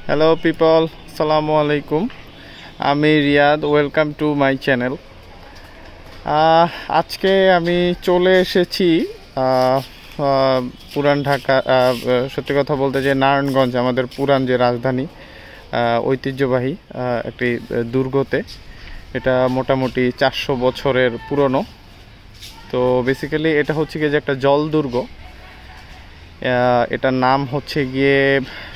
Hello people, আসসালামু আলাইকুম। আমি Riyad, welcome to my channel. আজকে আমি চলে এসেছি পুরান ঢাকা, সত্যি কথা বলতে যে নারায়ণগঞ্জ আমাদের পুরান যে রাজধানী, ঐতিহ্যবাহী একটি দুর্গতে। এটা মোটামুটি 400 বছরের পুরনো। তো বেসিক্যালি এটা হচ্ছে গিয়ে যে একটা জল দুর্গ। এটার নাম হচ্ছে গিয়ে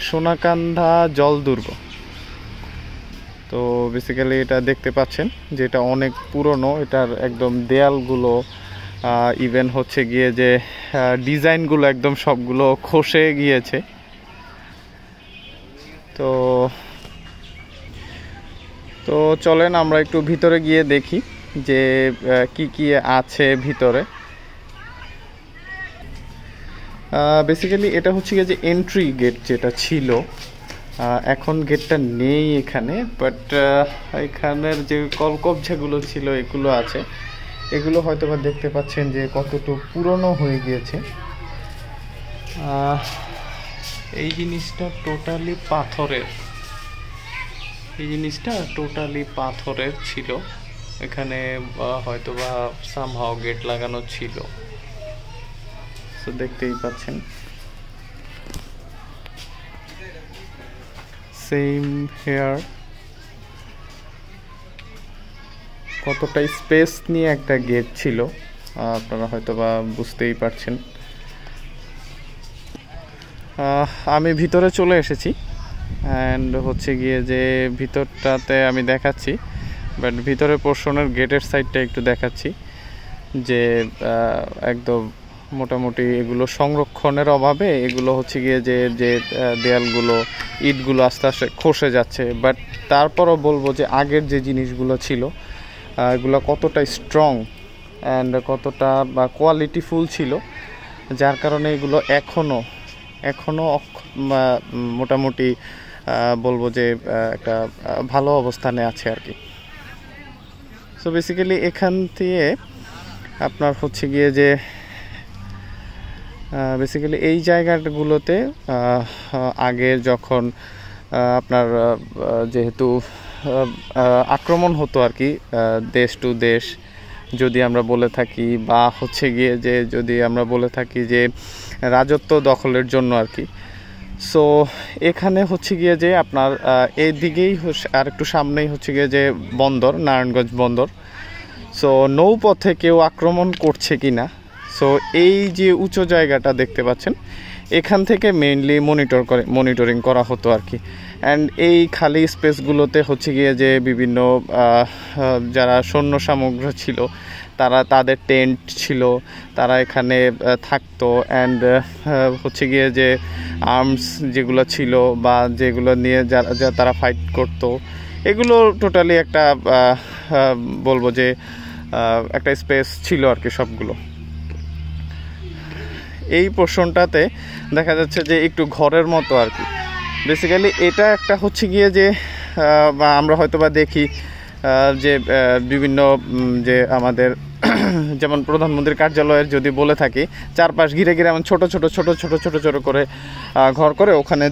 সোনাকান্ধা জল দুর্গ। তো বেসিক্যালি এটা দেখতে পাচ্ছেন যে এটা অনেক পুরনো। এটার একদম দেয়ালগুলো, ইভেন হচ্ছে গিয়ে যে ডিজাইনগুলো একদম সবগুলো খসে গিয়েছে। তো তো চলেন আমরা একটু ভিতরে গিয়ে দেখি যে কি কি আছে ভিতরে। বেসিক্যালি এটা হচ্ছে গিয়ে যে এন্ট্রি গেট যেটা ছিল, এখন গেটটা নেই এখানে, বাট এখানের যে কলকবজাগুলো ছিল এগুলো আছে। এগুলো হয়তো বা দেখতে পাচ্ছেন যে কতটুকু পুরনো হয়ে গিয়েছে। এই জিনিসটা টোটালি পাথরের ছিল। এখানে হয়তো বা সামহাও গেট লাগানো ছিল। তো দেখতেই পাচ্ছেন সেম হেয়ার, কতটা স্পেস নিয়ে একটা গেট ছিল আপনারা হয়তো বা বুঝতেই পারছেন। আমি ভিতরে চলে এসেছি অ্যান্ড হচ্ছে গিয়ে যে ভিতরটাতে আমি দেখাচ্ছি, বাট ভিতরে পোর্শনের গেটের সাইডটা একটু দেখাচ্ছি যে একদম মোটামুটি এগুলো সংরক্ষণের অভাবে এগুলো হচ্ছে গিয়ে যে যে দেয়ালগুলো, ইটগুলো আস্তে আস্তে খসে যাচ্ছে। বাট তারপরও বলবো যে আগের যে জিনিসগুলো ছিল এগুলো কতটা স্ট্রং অ্যান্ড কতটা বা কোয়ালিটিফুল ছিল, যার কারণে এগুলো এখনও মোটামুটি বলবো যে একটা ভালো অবস্থানে আছে আর কি। সো বেসিক্যালি এখান থেকে আপনার হচ্ছে গিয়ে যে বেসিক্যালি এই জায়গাগুলোতে আগে যখন আপনার যেহেতু আক্রমণ হতো আর কি, দেশ টু দেশ যদি আমরা বলে থাকি, বা হচ্ছে গিয়ে যে যদি আমরা বলে থাকি যে রাজত্ব দখলের জন্য আর কি। সো এখানে হচ্ছে গিয়ে যে আপনার এই দিকেই আর একটু সামনেই হচ্ছে গিয়ে যে বন্দর, নারায়ণগঞ্জ বন্দর। সো নৌপথে কেউ আক্রমণ করছে কি না, সো এই যে উঁচু জায়গাটা দেখতে পাচ্ছেন, এখান থেকে মেইনলি মনিটরিং করা হতো আর কি। অ্যান্ড এই খালি স্পেসগুলোতে হচ্ছে গিয়ে যে বিভিন্ন যারা সৈন্য সামগ্রী ছিল তাদের টেন্ট ছিল, তারা এখানে থাকতো। অ্যান্ড হচ্ছে গিয়ে যে আর্মস যেগুলো ছিল বা যেগুলো নিয়ে যারা তারা ফাইট করতো, এগুলো টোটালি একটা বলবো যে একটা স্পেস ছিল আর কি সবগুলো। এই পোর্শনটাতে দেখা যাচ্ছে যে একটু ঘরের মতো আর কি। বেসিক্যালি এটা একটা হচ্ছে গিয়ে যে আমরা হয়তো বা দেখি যে বিভিন্ন যে আমাদের যেমন প্রধানমন্ত্রীর কার্যালয়ের যদি বলে থাকি, চারপাশ ঘিরে ঘিরে এমন ছোট ছোট করে ঘর করে ওখানে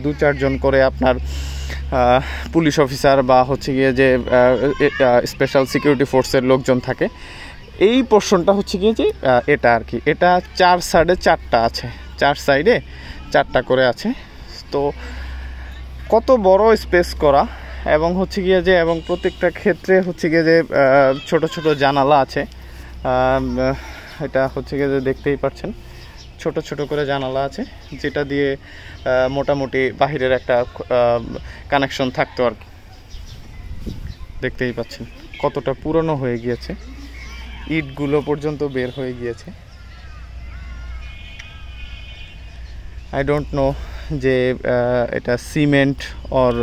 দু চারজন করে আপনার পুলিশ অফিসার বা হচ্ছে গিয়ে যে স্পেশাল সিকিউরিটি ফোর্সের লোকজন থাকে। এই পোর্শনটা হচ্ছে গিয়ে যে এটা আর কি, এটা 4 সাইডে 4টা আছে, 4 সাইডে 4টা করে আছে। তো কত বড় স্পেস করা, এবং হচ্ছে গিয়ে যে এবং প্রত্যেকটা ক্ষেত্রে হচ্ছে গিয়ে যে ছোট ছোট জানালা আছে। এটা হচ্ছে গিয়ে যে দেখতেই পাচ্ছেন ছোট ছোট করে জানালা আছে, যেটা দিয়ে মোটামুটি বাহিরের একটা কানেকশন থাকতো আর কি। দেখতেই পাচ্ছেন কতটা পুরনো হয়ে গিয়েছে, ইটগুলো পর্যন্ত বের হয়ে গিয়েছে। আই ডোন্ট নো যে এটা সিমেন্ট অর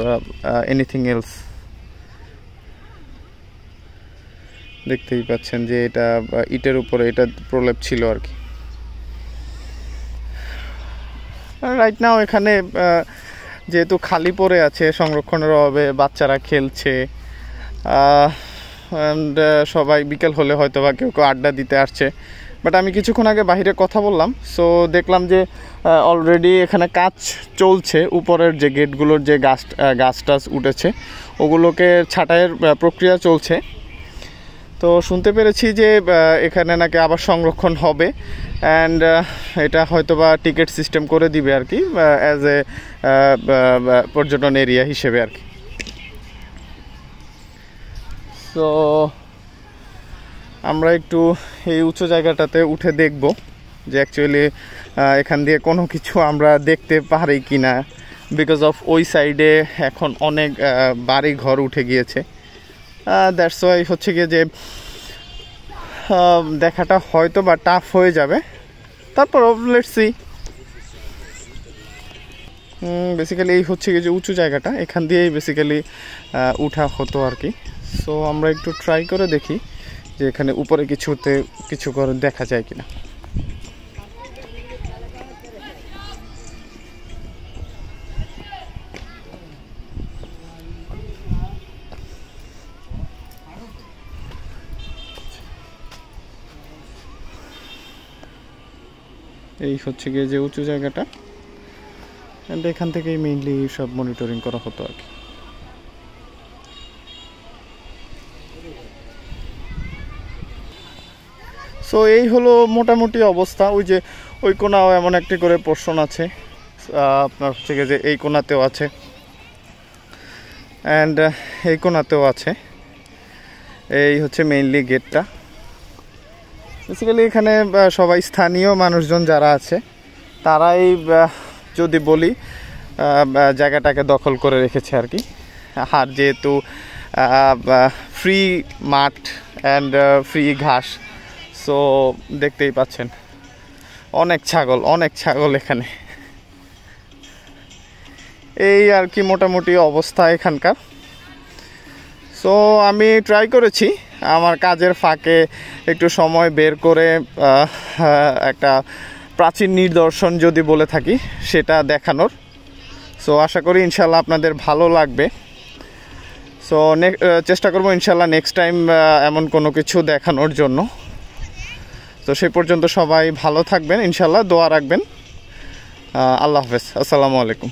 এনিথিং এলস। দেখতেই পাচ্ছেন যে এটা ইটের উপরে এটা প্রলেপ ছিল আর কি। রাইট নাও এখানে যেহেতু খালি পড়ে আছে, সংরক্ষণের অভাবে বাচ্চারা খেলছে, অ্যান্ড সবাই বিকেল হলে হয়তো বা কেউ কেউ আড্ডা দিতে আসছে, বাট আমি কিছুক্ষণ আগে বাইরে কথা বললাম, সো দেখলাম যে অলরেডি এখানে কাজ চলছে। উপরের যে গেটগুলোর যে গাছ টাছ উঠেছে ওগুলোকে ছাঁটাইয়ের প্রক্রিয়া চলছে। তো শুনতে পেরেছি যে এখানে নাকি আবার সংরক্ষণ হবে, অ্যান্ড এটা হয়তো বা টিকিট সিস্টেম করে দিবে আর কি, অ্যাজ এ পর্যটন এরিয়া হিসেবে আর কি। তো আমরা একটু এই উঁচু জায়গাটাতে উঠে দেখব যে অ্যাকচুয়ালি এখান দিয়ে কোনো কিছু আমরা দেখতে পারি কি না, বিকজ অফ ওই সাইডে এখন অনেক বাড়ি ঘর উঠে গিয়েছে। দ্যাটস ওয়াই হচ্ছে গিয়ে যে দেখাটা হয়তো বা টাফ হয়ে যাবে। তারপর লেটস সি। বেসিক্যালি এই হচ্ছে গিয়ে যে উঁচু জায়গাটা, এখান দিয়েই বেসিক্যালি উঠা হতো আর কি। সো আমরা একটু ট্রাই করে দেখি যে এখানে উপরে কিছু করে দেখা যায় কিনা। এই হচ্ছে গিয়ে যে উঁচু জায়গাটা, অ্যান্ড এখান থেকেই মেইনলি সব মনিটরিং করা হতো আর কি। সো এই হলো মোটামুটি অবস্থা। ওই যে ওই কোনাও এমন একটি করে পোর্শন আছে, আপনার হচ্ছে গিয়ে যে এই কোনাতেও আছে, অ্যান্ড এই কোনাতেও আছে। এই হচ্ছে মেইনলি গেটটা। বেসিক্যালি এখানে সবাই স্থানীয় মানুষজন যারা আছে তারাই যদি বলি জায়গাটাকে দখল করে রেখেছে আর কি। আর যেহেতু ফ্রি মাঠ অ্যান্ড ফ্রি ঘাস, সো দেখতেই পাচ্ছেন অনেক ছাগল এখানে। এই আর কি মোটামুটি অবস্থা এখানকার। সো আমি ট্রাই করেছি আমার কাজের ফাঁকে একটু সময় বের করে একটা প্রাচীন নিদর্শন যদি বলে থাকি সেটা দেখানোর। সো আশা করি ইনশাল্লাহ আপনাদের ভালো লাগবে। সো চেষ্টা করবো ইনশাল্লাহ নেক্সট টাইম এমন কোনো কিছু দেখানোর জন্য। তো সেই পর্যন্ত সবাই ভালো থাকবেন, ইনশাল্লাহ দোয়া রাখবেন। আল্লাহ হাফেজ, আসসালামু আলাইকুম।